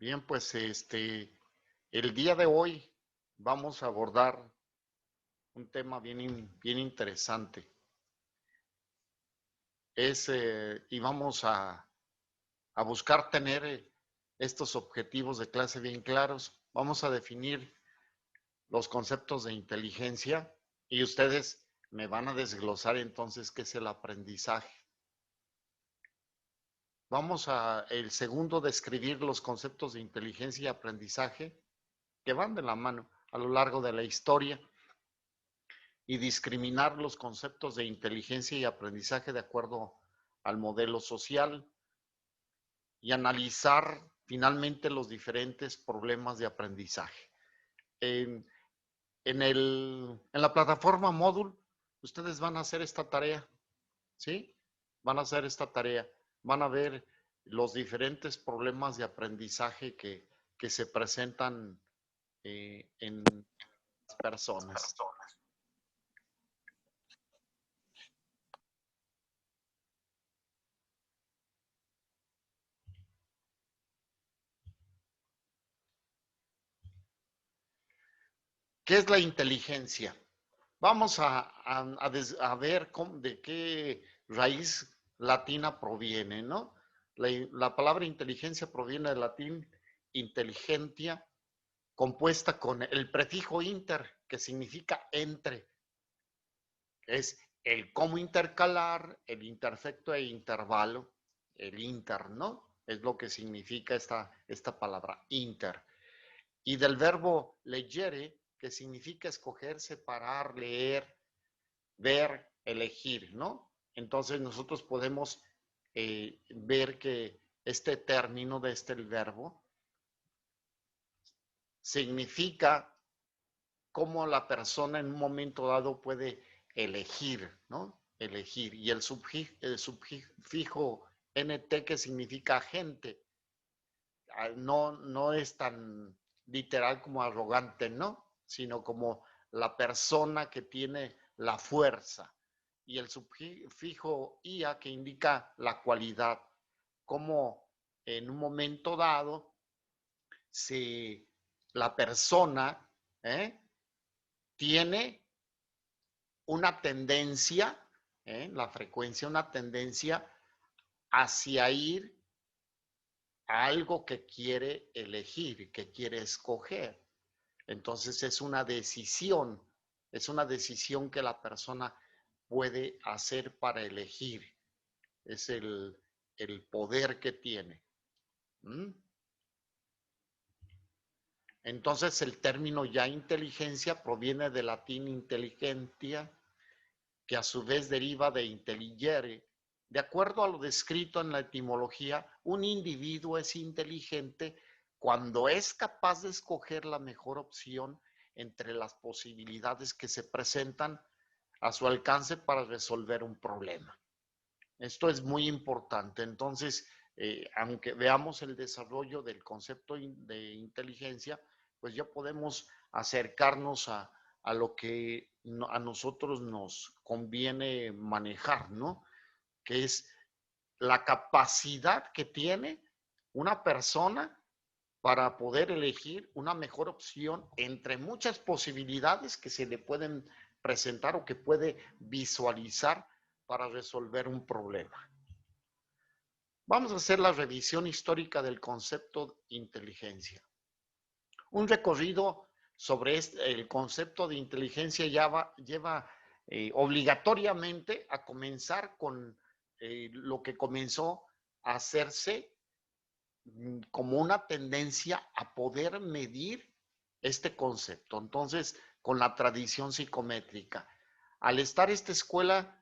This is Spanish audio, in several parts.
Bien, pues el día de hoy vamos a abordar un tema bien interesante. Y vamos a buscar tener estos objetivos de clase bien claros. Vamos a definir los conceptos de inteligencia y ustedes me van a desglosar entonces qué es el aprendizaje. El segundo, describir los conceptos de inteligencia y aprendizaje que van de la mano a lo largo de la historia y discriminar los conceptos de inteligencia y aprendizaje de acuerdo al modelo social y analizar finalmente los diferentes problemas de aprendizaje. En, en la plataforma Moodle, ustedes van a hacer esta tarea, ¿sí? Van a hacer esta tarea, van a ver los diferentes problemas de aprendizaje que se presentan en las personas. ¿Qué es la inteligencia? Vamos a ver de qué raíz latina proviene, ¿no? La palabra inteligencia proviene del latín inteligentia, compuesta con el prefijo inter, que significa entre. Es el cómo intercalar, el interfecto e intervalo, el inter, ¿no? Es lo que significa esta palabra, inter. Y del verbo legere, que significa escoger, separar, leer, ver, elegir, ¿no? Entonces nosotros podemos ver que este término de el verbo significa cómo la persona en un momento dado puede elegir, ¿no? Elegir. Y el sufijo nt, que significa agente, no es tan literal como arrogante, ¿no? Sino como la persona que tiene la fuerza. Y el sufijo ia, que indica la cualidad, como en un momento dado si la persona tiene una tendencia, la frecuencia, una tendencia hacia ir a algo que quiere elegir, que quiere escoger. Entonces es una decisión que la persona puede hacer para elegir. Es el poder que tiene. ¿Mm? Entonces el término ya inteligencia proviene del latín intelligentia, que a su vez deriva de intelligere. De acuerdo a lo descrito en la etimología, un individuo es inteligente cuando es capaz de escoger la mejor opción entre las posibilidades que se presentan a su alcance para resolver un problema. Esto es muy importante. Entonces, aunque veamos el desarrollo del concepto de inteligencia, pues ya podemos acercarnos a lo que a nosotros nos conviene manejar, ¿no? Que es la capacidad que tiene una persona para poder elegir una mejor opción entre muchas posibilidades que se le pueden presentar o que puede visualizar para resolver un problema. Vamos a hacer la revisión histórica del concepto de inteligencia. Un recorrido sobre el concepto de inteligencia lleva obligatoriamente a comenzar con lo que comenzó a hacerse como una tendencia a poder medir este concepto. Entonces, con la tradición psicométrica. Al estar esta escuela,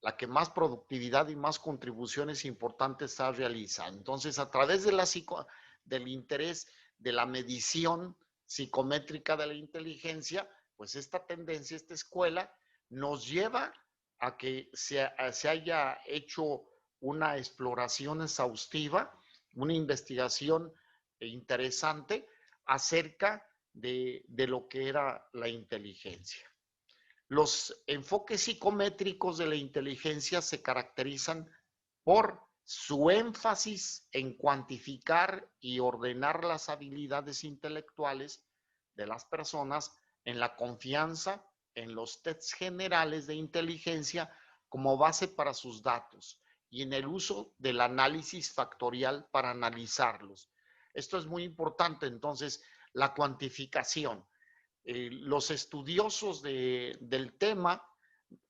la que más productividad y más contribuciones importantes ha realizado. Entonces, a través de del interés de la medición psicométrica de la inteligencia, pues esta tendencia, esta escuela, nos lleva a que se haya hecho una exploración exhaustiva, una investigación interesante acerca de lo que era la inteligencia. Los enfoques psicométricos de la inteligencia se caracterizan por su énfasis en cuantificar y ordenar las habilidades intelectuales de las personas en la confianza en los tests generales de inteligencia como base para sus datos y en el uso del análisis factorial para analizarlos. Esto es muy importante, entonces, la cuantificación. Los estudiosos del tema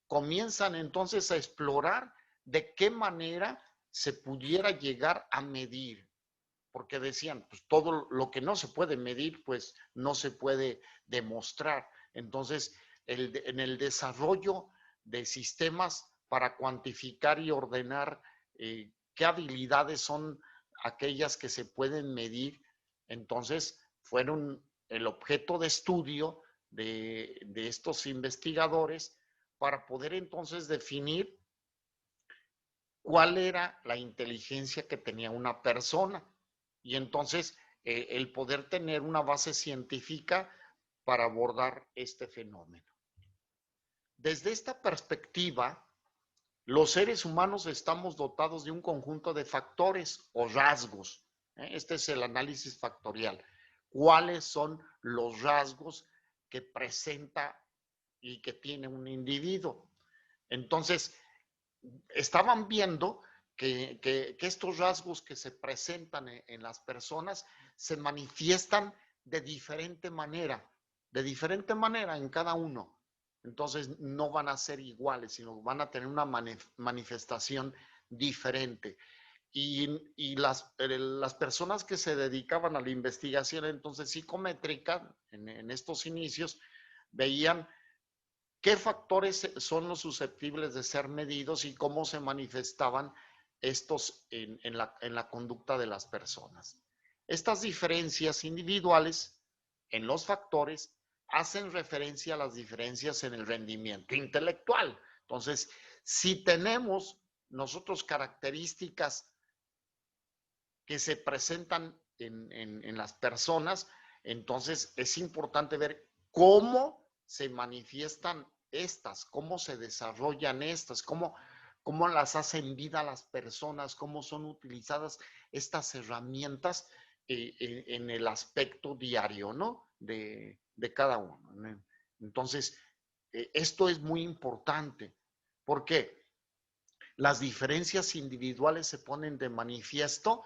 comienzan entonces a explorar de qué manera se pudiera llegar a medir, porque decían, pues todo lo que no se puede medir, pues no se puede demostrar. Entonces, en el desarrollo de sistemas para cuantificar y ordenar qué habilidades son aquellas que se pueden medir, entonces fueron el objeto de estudio de estos investigadores para poder entonces definir cuál era la inteligencia que tenía una persona y entonces el poder tener una base científica para abordar este fenómeno. Desde esta perspectiva, los seres humanos estamos dotados de un conjunto de factores o rasgos. Este es el análisis factorial. ¿Cuáles son los rasgos que presenta y que tiene un individuo? Entonces, estaban viendo que estos rasgos que se presentan en las personas se manifiestan de diferente manera en cada uno. Entonces no van a ser iguales, sino van a tener una manifestación diferente. Y las personas que se dedicaban a la investigación entonces psicométrica en estos inicios veían qué factores son los susceptibles de ser medidos y cómo se manifestaban estos en la conducta de las personas. Estas diferencias individuales en los factores hacen referencia a las diferencias en el rendimiento intelectual. Entonces, si tenemos nosotros características que se presentan en las personas, entonces es importante ver cómo se manifiestan estas, cómo se desarrollan estas, cómo las hacen vida las personas, cómo son utilizadas estas herramientas en el aspecto diario, ¿no? De cada uno. Entonces, esto es muy importante. ¿Por qué? Las diferencias individuales se ponen de manifiesto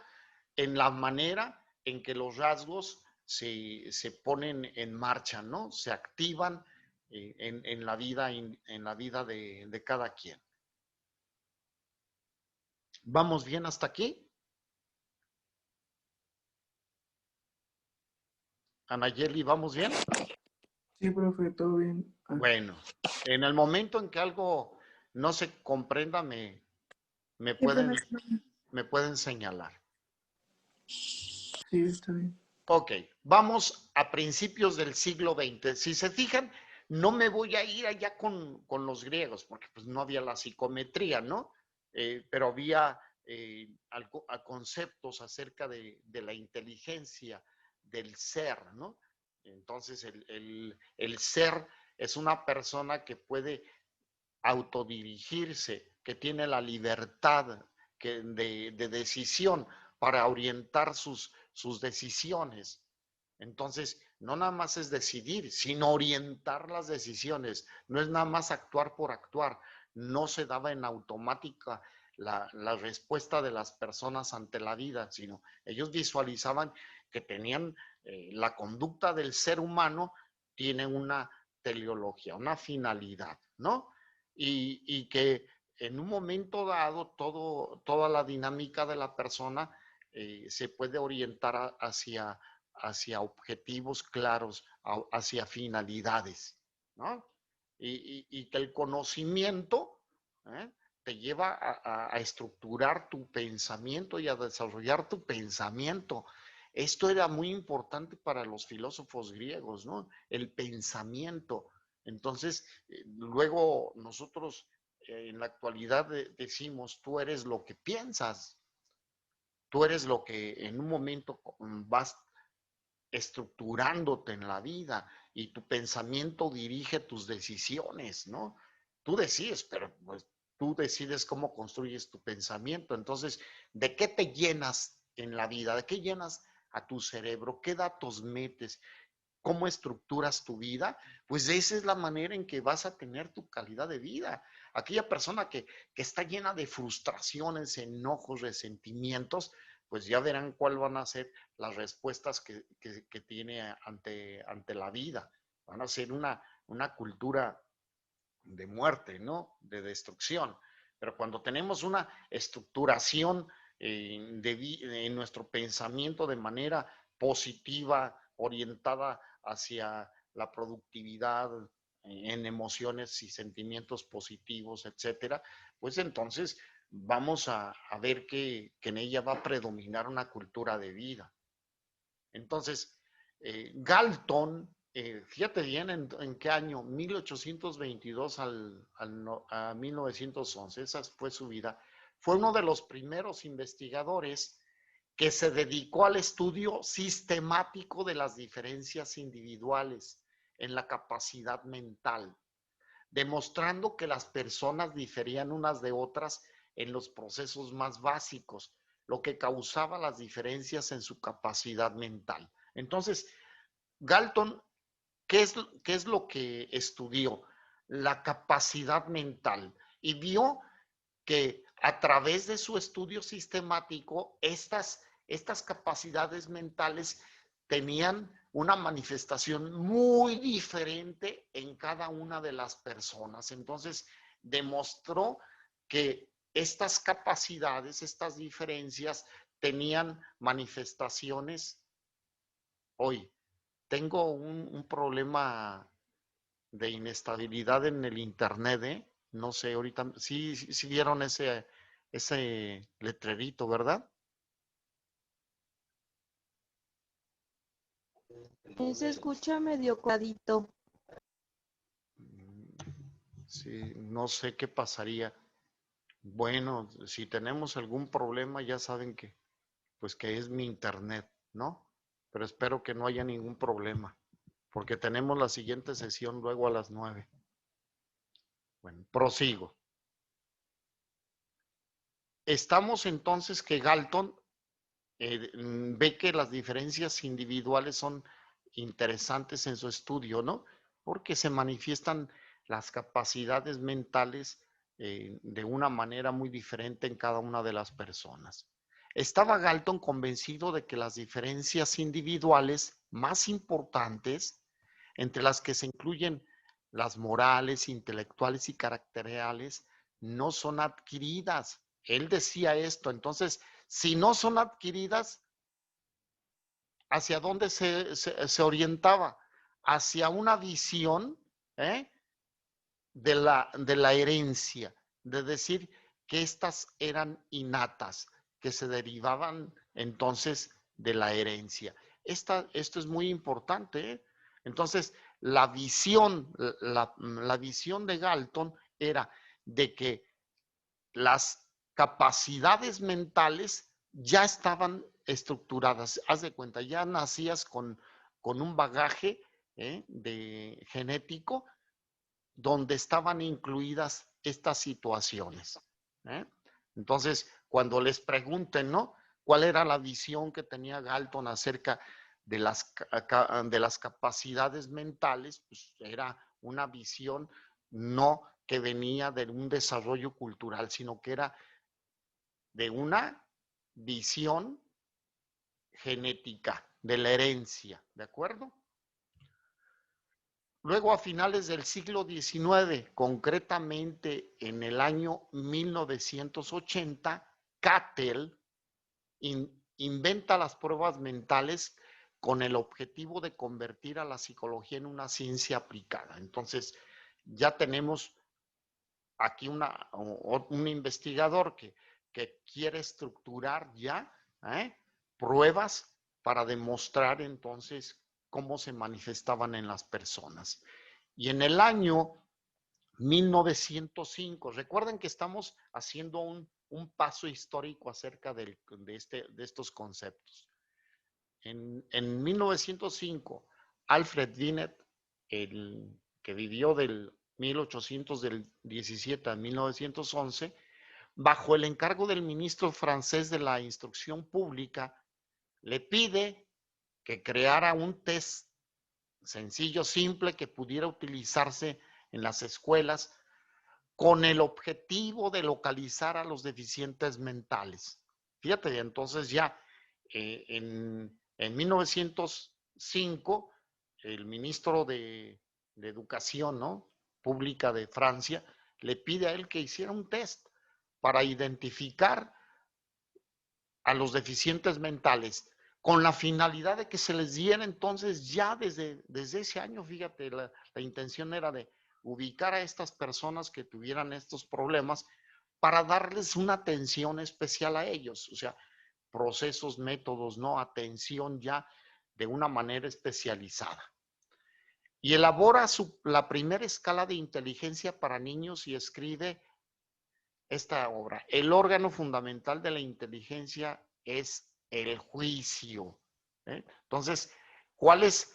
en la manera en que los rasgos se ponen en marcha, ¿no? Se activan en la vida, de cada quien. ¿Vamos bien hasta aquí? Anayeli, ¿vamos bien? Sí, profe, todo bien. Bueno, en el momento en que algo no se comprenda, me Sí, pueden, profe. me pueden señalar. Sí, está bien. Ok, vamos a principios del siglo XX. Si se fijan, no me voy a ir allá con los griegos, porque pues no había la psicometría, ¿no? Pero había conceptos acerca de la inteligencia, del ser, ¿no? Entonces, el ser es una persona que puede autodirigirse, que tiene la libertad de decisión para orientar sus decisiones. Entonces, no nada más es decidir, sino orientar las decisiones. No es nada más actuar por actuar. No se daba en automática la respuesta de las personas ante la vida, sino ellos visualizaban que tenían la conducta del ser humano tiene una teleología, una finalidad, ¿no? Y que en un momento dado toda la dinámica de la persona se puede orientar hacia objetivos claros, hacia finalidades, ¿no? Y que el conocimiento te lleva a estructurar tu pensamiento y a desarrollar tu pensamiento. Esto era muy importante para los filósofos griegos, ¿no? El pensamiento. Entonces, luego nosotros en la actualidad decimos, tú eres lo que piensas, tú eres lo que en un momento vas estructurándote en la vida y tu pensamiento dirige tus decisiones, ¿no? Tú decides, pero pues tú decides cómo construyes tu pensamiento. Entonces, ¿de qué te llenas en la vida? ¿De qué llenas a tu cerebro? ¿Qué datos metes? ¿Cómo estructuras tu vida? Pues esa es la manera en que vas a tener tu calidad de vida. Aquella persona que está llena de frustraciones, enojos, resentimientos, pues ya verán cuáles van a ser las respuestas que tiene ante la vida. Van a ser una cultura de muerte, ¿no? De destrucción. Pero cuando tenemos una estructuración en nuestro pensamiento de manera positiva, orientada hacia la productividad, en emociones y sentimientos positivos, etcétera, pues entonces vamos a ver que en ella va a predominar una cultura de vida. Entonces, Galton, fíjate bien en qué año, 1822 a 1911, esa fue su vida, fue uno de los primeros investigadores que se dedicó al estudio sistemático de las diferencias individuales en la capacidad mental, demostrando que las personas diferían unas de otras en los procesos más básicos, lo que causaba las diferencias en su capacidad mental. Entonces, Galton, ¿qué es lo que estudió? La capacidad mental. Y vio que a través de su estudio sistemático, estas capacidades mentales tenían una manifestación muy diferente en cada una de las personas. Entonces, demostró que estas capacidades, estas diferencias, tenían manifestaciones. Hoy tengo un problema de inestabilidad en el internet, ¿eh? No sé, ahorita sí vieron ese letrerito, ¿verdad? Se escucha medio clarito. Sí, no sé qué pasaría. Bueno, si tenemos algún problema, ya saben pues que es mi internet, ¿no? Pero espero que no haya ningún problema, porque tenemos la siguiente sesión luego a las 9. Bueno, prosigo. Estamos entonces que Galton ve que las diferencias individuales son interesantes en su estudio, ¿no? Porque se manifiestan las capacidades mentales de una manera muy diferente en cada una de las personas. Estaba Galton convencido de que las diferencias individuales más importantes, entre las que se incluyen las morales, intelectuales y caracteriales, no son adquiridas. Él decía esto, entonces, si no son adquiridas, ¿hacia dónde se orientaba? Hacia una visión ¿eh? de la herencia, de decir que estas eran innatas, que se derivaban entonces de la herencia. Esto es muy importante. ¿eh? Entonces, la visión de Galton era de que las capacidades mentales ya estaban estructuradas. Haz de cuenta, ya nacías con un bagaje de genético donde estaban incluidas estas situaciones. ¿eh? Entonces, cuando les pregunten, ¿no? ¿Cuál era la visión que tenía Galton acerca de las capacidades mentales? Pues era una visión no que venía de un desarrollo cultural, sino que era de una visión genética, de la herencia, ¿de acuerdo? Luego, a finales del siglo XIX, concretamente en el año 1980, Cattell inventa las pruebas mentales con el objetivo de convertir a la psicología en una ciencia aplicada. Entonces, ya tenemos aquí un investigador que quiere estructurar ya pruebas para demostrar entonces cómo se manifestaban en las personas. Y en el año 1905, recuerden que estamos haciendo un paso histórico acerca de estos conceptos. En 1905, Alfred Binet, el que vivió del 1817 a 1911, bajo el encargo del ministro francés de la Instrucción Pública, le pide que creara un test sencillo, simple, que pudiera utilizarse en las escuelas con el objetivo de localizar a los deficientes mentales. Fíjate, entonces ya en 1905, el ministro de Educación, ¿no?, Pública de Francia, le pide a él que hiciera un test para identificar a los deficientes mentales, con la finalidad de que se les diera entonces ya desde ese año, fíjate, la intención era de ubicar a estas personas que tuvieran estos problemas para darles una atención especial a ellos, o sea, procesos, métodos, ¿no? Atención ya de una manera especializada. Y elabora la primera escala de inteligencia para niños y escribe esta obra. El órgano fundamental de la inteligencia es el juicio. Entonces, ¿cuál es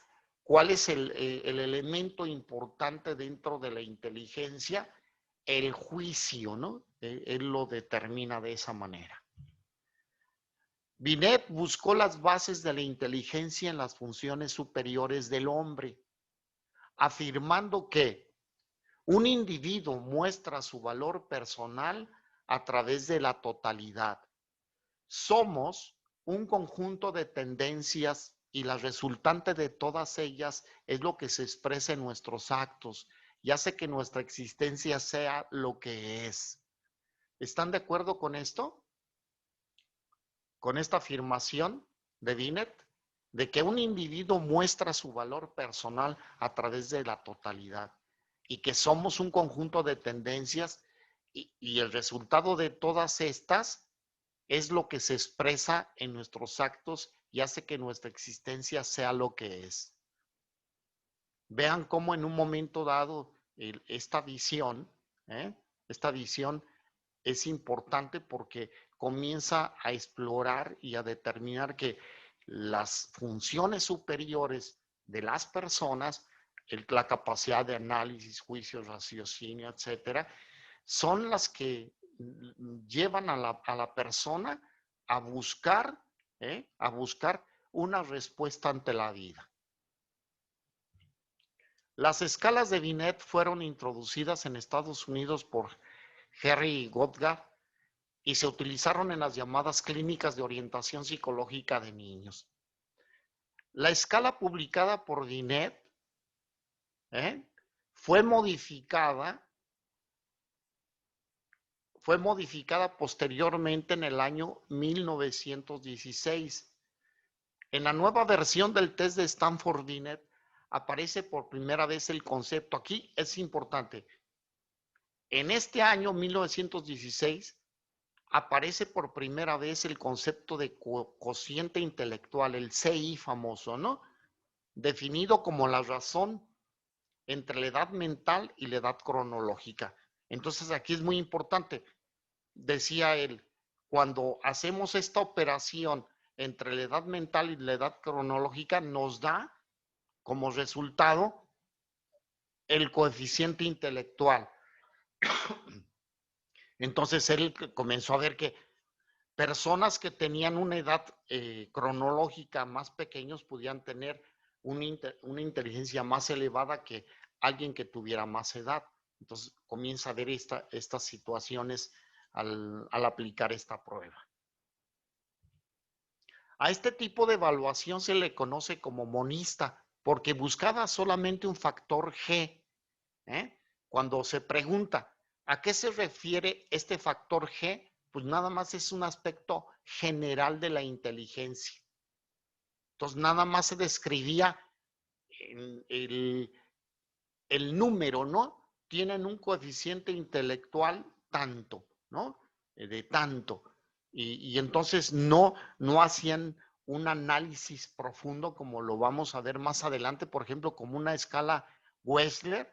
el elemento importante dentro de la inteligencia? El juicio, ¿no? Él lo determina de esa manera. Binet buscó las bases de la inteligencia en las funciones superiores del hombre, afirmando que un individuo muestra su valor personal a través de la totalidad. Somos un conjunto de tendencias y la resultante de todas ellas es lo que se expresa en nuestros actos y hace que nuestra existencia sea lo que es. ¿Están de acuerdo con esto? Con esta afirmación de Binet, de que un individuo muestra su valor personal a través de la totalidad y que somos un conjunto de tendencias y el resultado de todas estas es lo que se expresa en nuestros actos y hace que nuestra existencia sea lo que es. Vean cómo en un momento dado esta visión es importante porque comienza a explorar y a determinar que las funciones superiores de las personas, la capacidad de análisis, juicio, raciocinio, etcétera, son las que llevan a la persona a buscar una respuesta ante la vida. Las escalas de Binet fueron introducidas en Estados Unidos por Henry Goddard y se utilizaron en las llamadas clínicas de orientación psicológica de niños. La escala publicada por Binet fue modificada posteriormente en el año 1916. En la nueva versión del test de Stanford-Binet aparece por primera vez el concepto. Aquí es importante. En este año 1916 aparece por primera vez el concepto de cociente intelectual, el CI famoso, ¿no? Definido como la razón entre la edad mental y la edad cronológica. Entonces aquí es muy importante, decía él, cuando hacemos esta operación entre la edad mental y la edad cronológica, nos da como resultado el coeficiente intelectual. Entonces él comenzó a ver que personas que tenían una edad cronológica más pequeños podían tener una inteligencia más elevada que alguien que tuviera más edad. Entonces comienza a ver estas situaciones al aplicar esta prueba. A este tipo de evaluación se le conoce como monista porque buscaba solamente un factor G. Cuando se pregunta ¿a qué se refiere este factor G? Pues nada más es un aspecto general de la inteligencia. Entonces nada más se describía el número, ¿no? Tienen un coeficiente intelectual tanto, ¿no? De tanto. Y entonces no hacían un análisis profundo como lo vamos a ver más adelante, por ejemplo, como una escala Wechsler,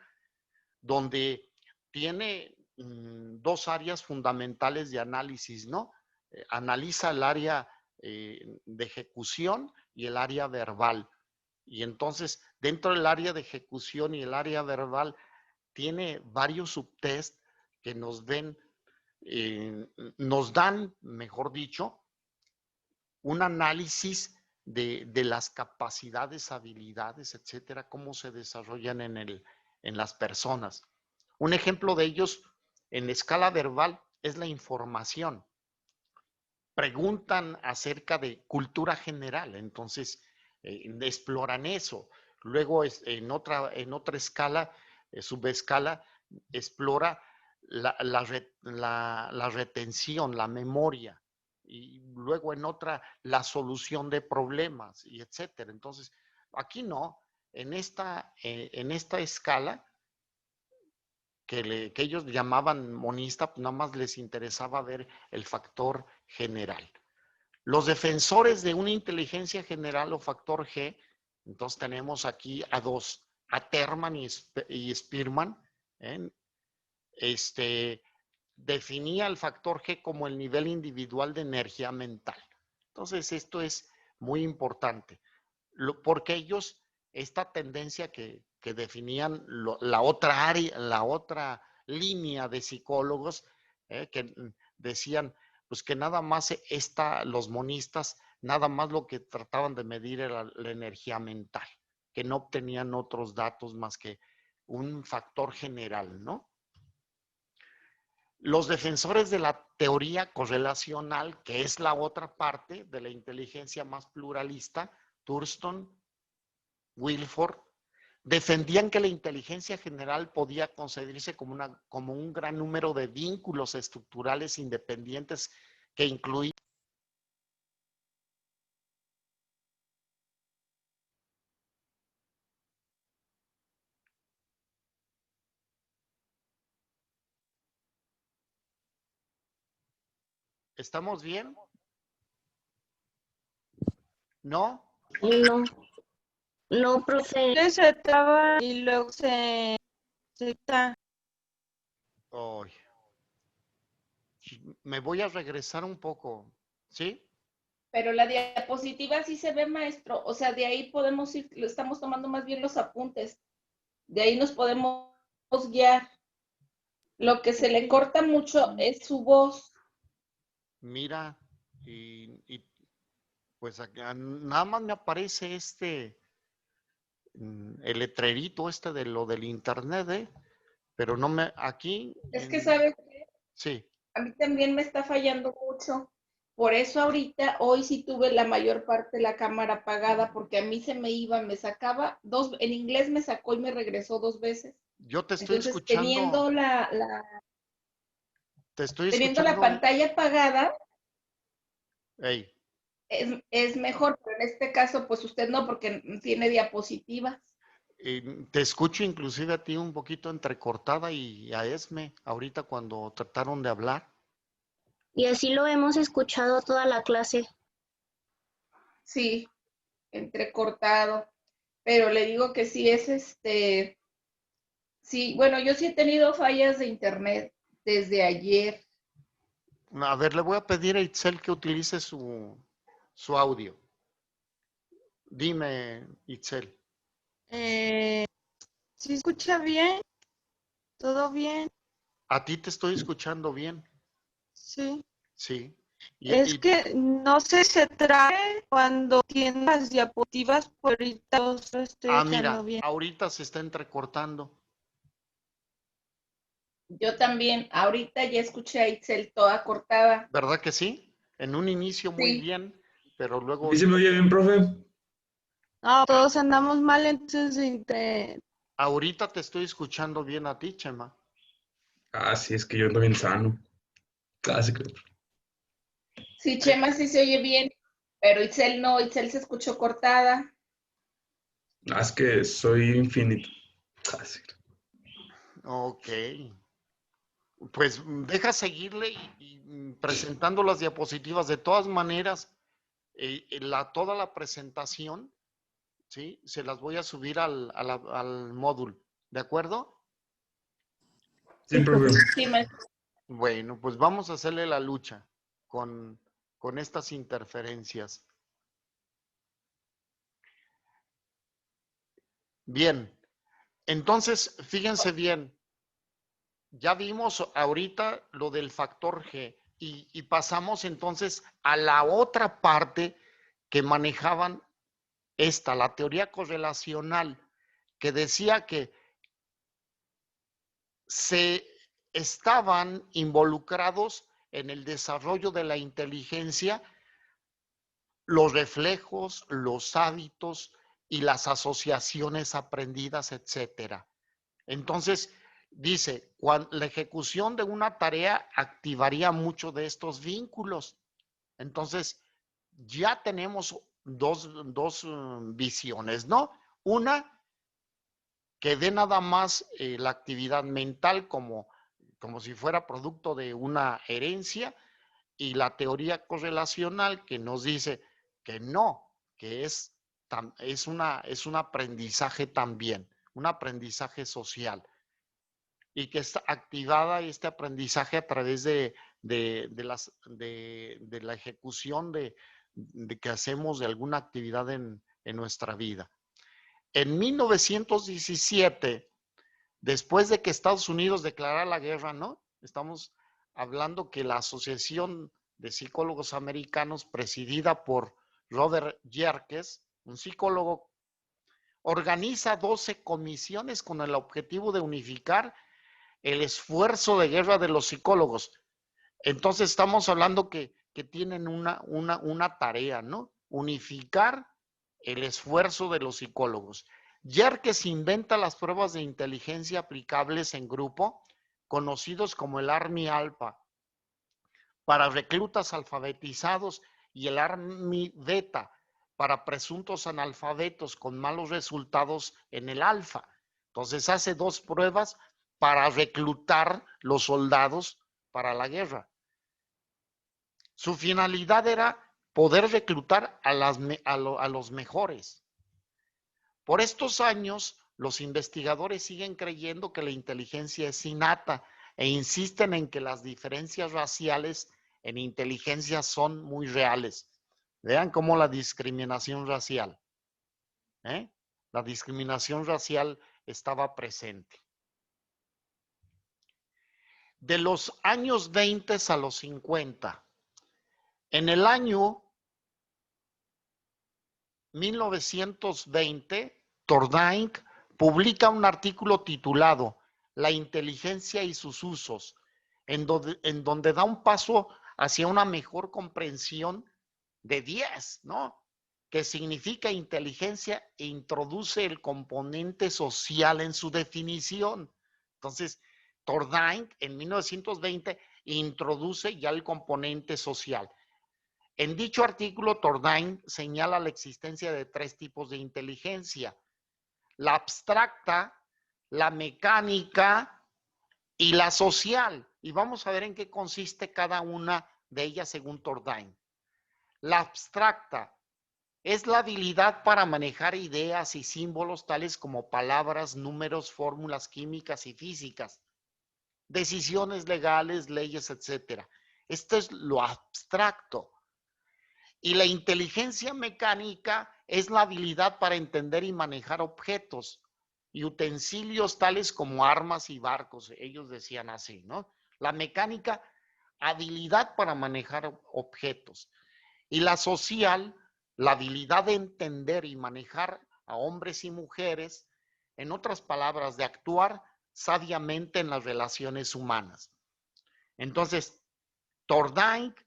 donde tiene dos áreas fundamentales de análisis, ¿no? Analiza el área de ejecución y el área verbal. Y entonces, dentro del área de ejecución y el área verbal, tiene varios subtests que nos dan, mejor dicho, un análisis de las capacidades, habilidades, etcétera, cómo se desarrollan en las personas. Un ejemplo de ellos en escala verbal es la información. Preguntan acerca de cultura general, entonces exploran eso. Luego en otra escala, subescala, explora la retención, la memoria, y luego en otra la solución de problemas, y etcétera. Entonces, aquí no, en esta escala que ellos llamaban monista, nada más les interesaba ver el factor general. Los defensores de una inteligencia general o factor G, entonces tenemos aquí a dos, a Terman y Spearman, ¿eh? Definía el factor G como el nivel individual de energía mental. Entonces, esto es muy importante, porque ellos, esta tendencia que definían la otra área, la otra línea de psicólogos, que decían, pues que nada más los monistas, nada más lo que trataban de medir era la energía mental, que no obtenían otros datos más que un factor general, ¿no? Los defensores de la teoría correlacional, que es la otra parte de la inteligencia más pluralista, Thurston, Wilford, defendían que la inteligencia general podía concebirse como un gran número de vínculos estructurales independientes que incluían. ¿Estamos bien? ¿No? No, no, profe. Que se traba y luego se está. Ay. Me voy a regresar un poco, ¿sí? Pero la diapositiva sí se ve, maestro. O sea, de ahí podemos ir, lo estamos tomando más bien los apuntes. De ahí nos podemos guiar. Lo que se le corta mucho es su voz. Mira, y pues acá nada más me aparece el letrerito de lo del internet, pero no me, aquí. Es que, ¿sabes qué? Sí. A mí también me está fallando mucho. Por eso ahorita, hoy sí tuve la mayor parte de la cámara apagada, porque a mí se me iba, me sacaba en inglés me sacó y me regresó 2 veces. Yo te estoy Entonces, escuchando. Te estoy teniendo la escuchando. pantalla apagada, Hey, es mejor, pero en este caso, pues usted no, porque tiene diapositivas. te escucho inclusive a ti un poquito entrecortada y a Esme ahorita cuando trataron de hablar. Y así lo hemos escuchado toda la clase. Sí, entrecortado. Pero le digo que sí es sí, bueno, yo sí he tenido fallas de internet desde ayer. A ver, le voy a pedir a Itzel que utilice su audio. Dime, Itzel. ¿Sí escucha bien? ¿Todo bien? A ti te estoy escuchando bien. Sí. Sí. Es que no sé si se trae cuando tiene las diapositivas, por ahorita lo estoy echando mira, bien. ahorita se está entrecortando. Yo también, ahorita ya escuché a Itzel toda cortada. ¿Verdad que sí? En un inicio muy Sí. bien, pero luego. ¿Sí se me oye bien, profe? No, todos andamos mal, entonces Ahorita te estoy escuchando bien a ti, Chema. Ah, sí, es que yo ando bien sano. Clásico. Sí, Chema sí se oye bien, pero Itzel no, Itzel se escuchó cortada. Ah, es que soy infinito. Clásico. Ok. Pues deja seguirle y presentando las diapositivas. De todas maneras, toda la presentación, ¿sí? Se las voy a subir al módulo. ¿De acuerdo? Sí, profe. Sí, maestro. Bueno, pues vamos a hacerle la lucha con estas interferencias. Bien, entonces, fíjense bien, ya vimos ahorita lo del factor G y pasamos entonces a la otra parte que manejaban la teoría correlacional, que decía que se estaban involucrados en el desarrollo de la inteligencia los reflejos, los hábitos y las asociaciones aprendidas, etcétera. Entonces, dice, la ejecución de una tarea activaría mucho de estos vínculos. Entonces, ya tenemos dos visiones, ¿no? Una, que dé nada más la actividad mental como si fuera producto de una herencia, y la teoría correlacional que nos dice que no, que es un aprendizaje también, un aprendizaje social, y que está activada este aprendizaje a través de la ejecución de que hacemos de alguna actividad en nuestra vida. En 1917, después de que Estados Unidos declarara la guerra, ¿no? Estamos hablando que la Asociación de Psicólogos Americanos, presidida por Robert Yerkes, un psicólogo, organiza 12 comisiones con el objetivo de unificar el esfuerzo de guerra de los psicólogos. Entonces estamos hablando que tienen una tarea, ¿no? Unificar el esfuerzo de los psicólogos. Yerkes inventa las pruebas de inteligencia aplicables en grupo, conocidos como el Army Alpha, para reclutas alfabetizados, y el Army Beta, para presuntos analfabetos con malos resultados en el alfa. Entonces hace 2 pruebas para reclutar los soldados para la guerra. Su finalidad era poder reclutar a los mejores. Por estos años, los investigadores siguen creyendo que la inteligencia es innata e insisten en que las diferencias raciales en inteligencia son muy reales. Vean cómo la discriminación racial, la discriminación racial estaba presente. De los años 20 a los 50, en el año 1920, Thorndike publica un artículo titulado La inteligencia y sus usos, en donde da un paso hacia una mejor comprensión de 10, ¿no? Que significa inteligencia e introduce el componente social en su definición. Entonces, Thorndike en 1920 introduce ya el componente social. En dicho artículo, Thorndike señala la existencia de 3 tipos de inteligencia: la abstracta, la mecánica y la social. Y vamos a ver en qué consiste cada una de ellas según Thorndike. La abstracta es la habilidad para manejar ideas y símbolos tales como palabras, números, fórmulas químicas y físicas, decisiones legales, leyes, etc. Esto es lo abstracto. Y la inteligencia mecánica es la habilidad para entender y manejar objetos y utensilios tales como armas y barcos. Ellos decían así, ¿no? La mecánica, habilidad para manejar objetos. Y la social, la habilidad de entender y manejar a hombres y mujeres, en otras palabras, de actuar sabiamente en las relaciones humanas. Entonces, Thorndike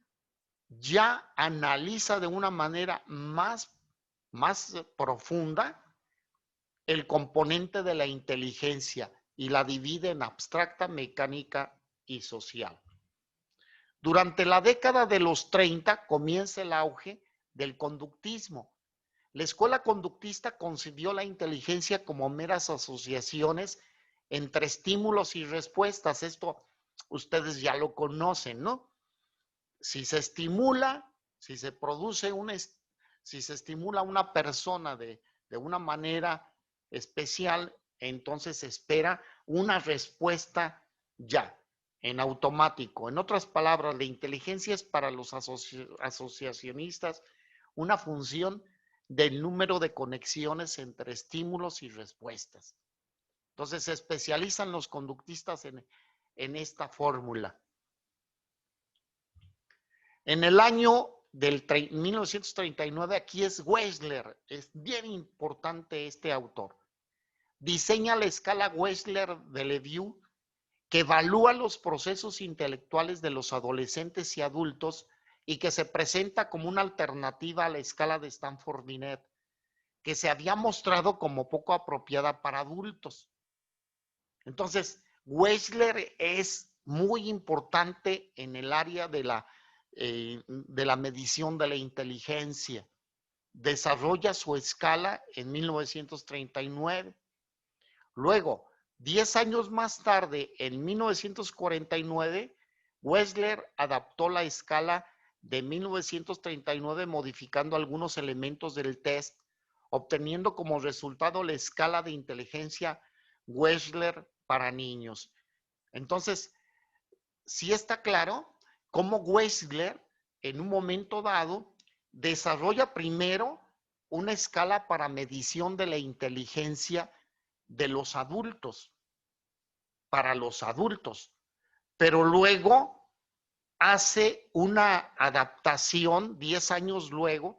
ya analiza de una manera más profunda el componente de la inteligencia y la divide en abstracta, mecánica y social. Durante la década de los 30 comienza el auge del conductismo. La escuela conductista concibió la inteligencia como meras asociaciones entre estímulos y respuestas. Esto ustedes ya lo conocen, ¿no? Si se estimula, si se estimula a una persona de una manera especial, entonces se espera una respuesta ya, en automático. En otras palabras, la inteligencia es para los asociacionistas una función del número de conexiones entre estímulos y respuestas. Entonces se especializan los conductistas en en esta fórmula. En el año del 1939, aquí es Wechsler, es bien importante este autor. Diseña la escala Wechsler de Leview, que evalúa los procesos intelectuales de los adolescentes y adultos y que se presenta como una alternativa a la escala de Stanford-Binet, que se había mostrado como poco apropiada para adultos. Entonces, Wechsler es muy importante en el área de la medición de la inteligencia. Desarrolla su escala en 1939. Luego, 10 años más tarde, en 1949, Wechsler adaptó la escala de 1939 modificando algunos elementos del test, obteniendo como resultado la escala de inteligencia Wechsler para niños. Entonces, sí está claro cómo Wechsler, en un momento dado, desarrolla primero una escala para medición de la inteligencia de los adultos, para los adultos, pero luego hace una adaptación 10 años luego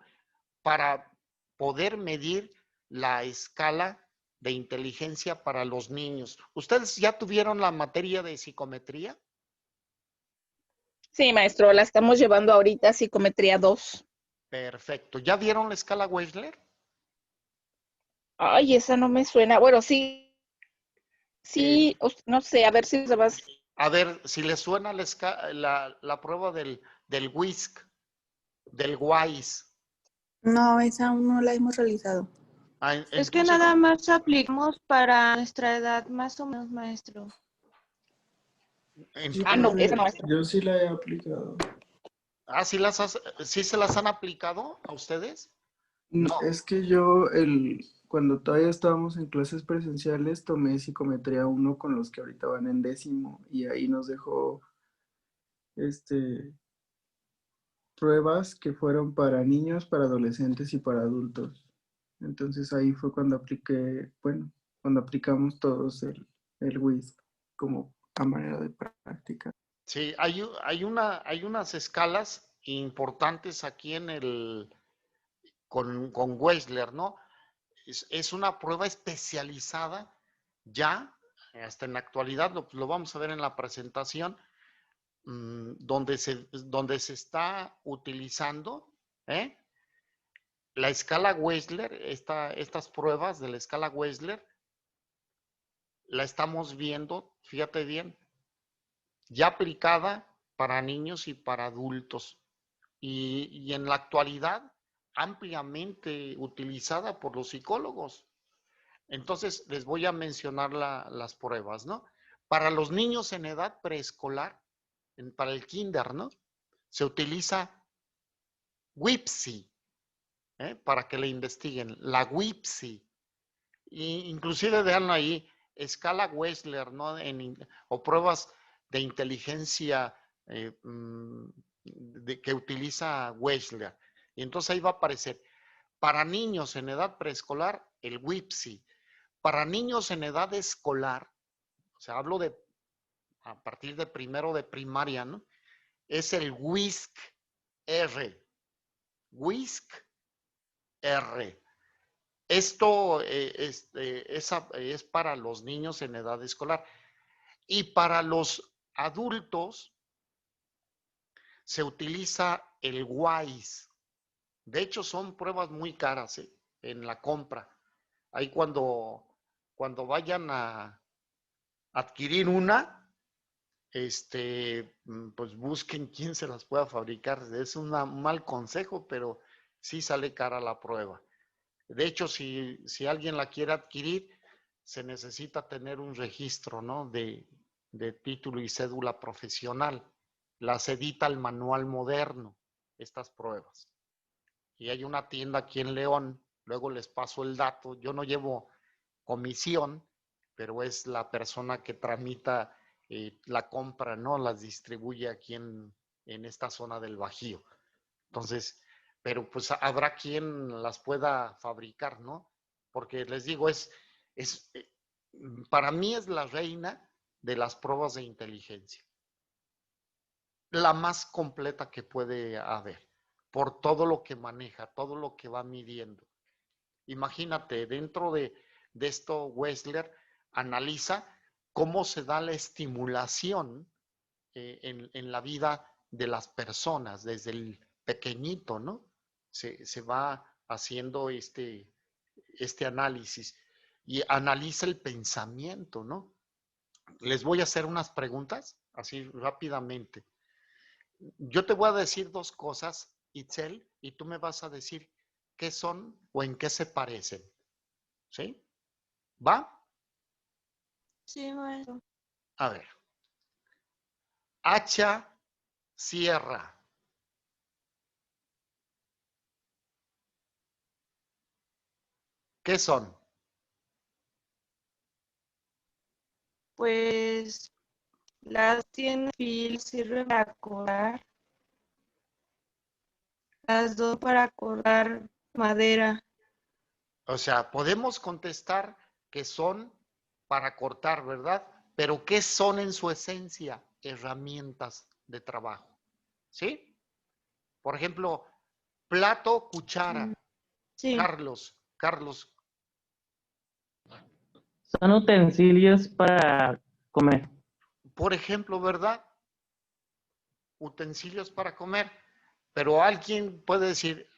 para poder medir la escala de inteligencia para los niños. ¿Ustedes ya tuvieron la materia de psicometría? Sí, maestro, la estamos llevando ahorita psicometría 2. Perfecto. ¿Ya vieron la escala Wechsler? Ay, esa no me suena. Bueno, sí, no sé, a ver si se va. A ver, si les suena la prueba del WISC, del WISE. No, esa aún no la hemos realizado. Es que nada más aplicamos para nuestra edad, más o menos, maestro. No, esa no, maestro. Yo sí la he aplicado. ¿Sí se las han aplicado a ustedes? No. Es que yo, cuando todavía estábamos en clases presenciales, tomé psicometría 1 con los que ahorita van en 10º y ahí nos dejó pruebas que fueron para niños, para adolescentes y para adultos. Entonces ahí fue cuando cuando aplicamos todos el WISC como a manera de práctica. Sí, hay unas escalas importantes aquí con Wechsler, ¿no? Es una prueba especializada ya, hasta en la actualidad, lo vamos a ver en la presentación, donde se está utilizando la escala Wechsler, estas pruebas de la escala Wechsler, la estamos viendo, fíjate bien, ya aplicada para niños y para adultos. Y en la actualidad, ampliamente utilizada por los psicólogos. Entonces, les voy a mencionar las pruebas, ¿no? Para los niños en edad preescolar, para el kinder, ¿no? Se utiliza WIPSI, para que le investiguen, la WIPSI. Inclusive vean ahí, escala Wechsler, ¿no? O pruebas de inteligencia que utiliza Wechsler. Y entonces ahí va a aparecer, para niños en edad preescolar, el WIPSI. Para niños en edad escolar, o sea, hablo a partir de primero de primaria, ¿no? Es el WISC-R. WISC-R. Esto es para los niños en edad escolar. Y para los adultos se utiliza el WISE. De hecho, son pruebas muy caras en la compra. Ahí cuando vayan a adquirir una, pues busquen quién se las pueda fabricar. Es un mal consejo, pero sí sale cara la prueba. De hecho, si alguien la quiere adquirir, se necesita tener un registro, ¿no? de título y cédula profesional. Las edita el Manual Moderno, estas pruebas. Y hay una tienda aquí en León, luego les paso el dato. Yo no llevo comisión, pero es la persona que tramita la compra, ¿no? Las distribuye aquí en esta zona del Bajío. Entonces, pero pues habrá quien las pueda fabricar, ¿no? Porque les digo, para mí es la reina de las pruebas de inteligencia. La más completa que puede haber, por todo lo que maneja, todo lo que va midiendo. Imagínate, dentro de esto, Wechsler analiza cómo se da la estimulación en la vida de las personas, desde el pequeñito, ¿no? Se va haciendo este análisis y analiza el pensamiento, ¿no? Les voy a hacer unas preguntas, así rápidamente. Yo te voy a decir dos cosas, Itzel, y tú me vas a decir qué son o en qué se parecen. ¿Sí? ¿Va? Sí, maestro. A ver. Hacha, sierra. ¿Qué son? Pues las tiene fil, sirve para cortar. Las dos para cortar madera. O sea, podemos contestar que son para cortar, ¿verdad? Pero ¿qué son en su esencia? Herramientas de trabajo. ¿Sí? Por ejemplo, plato, cuchara. Sí. Carlos, Son utensilios para comer. por ejemplo, ¿verdad? Utensilios para comer. Pero alguien puede decir,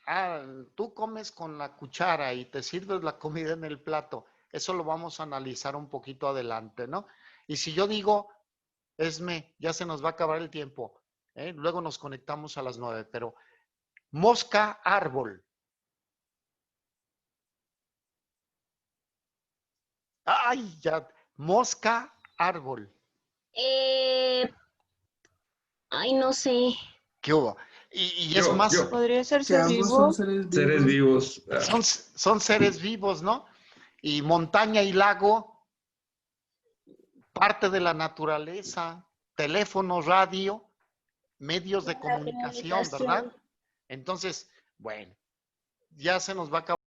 tú comes con la cuchara y te sirves la comida en el plato. Eso lo vamos a analizar un poquito adelante, ¿no? Y si yo digo, Esme, ya se nos va a acabar el tiempo, ¿eh? Luego nos conectamos a las 9, pero mosca, árbol. Ay, ya, mosca, árbol. Ay, no sé. ¿Qué hubo? Y es Yo, más, yo. Podría ser Que ser ambos son vivo. seres vivos. Seres vivos. son seres vivos, ¿no? Y montaña y lago, parte de la naturaleza, teléfono, radio, medios de comunicación, ¿verdad? Entonces, bueno, ya se nos va a acabar.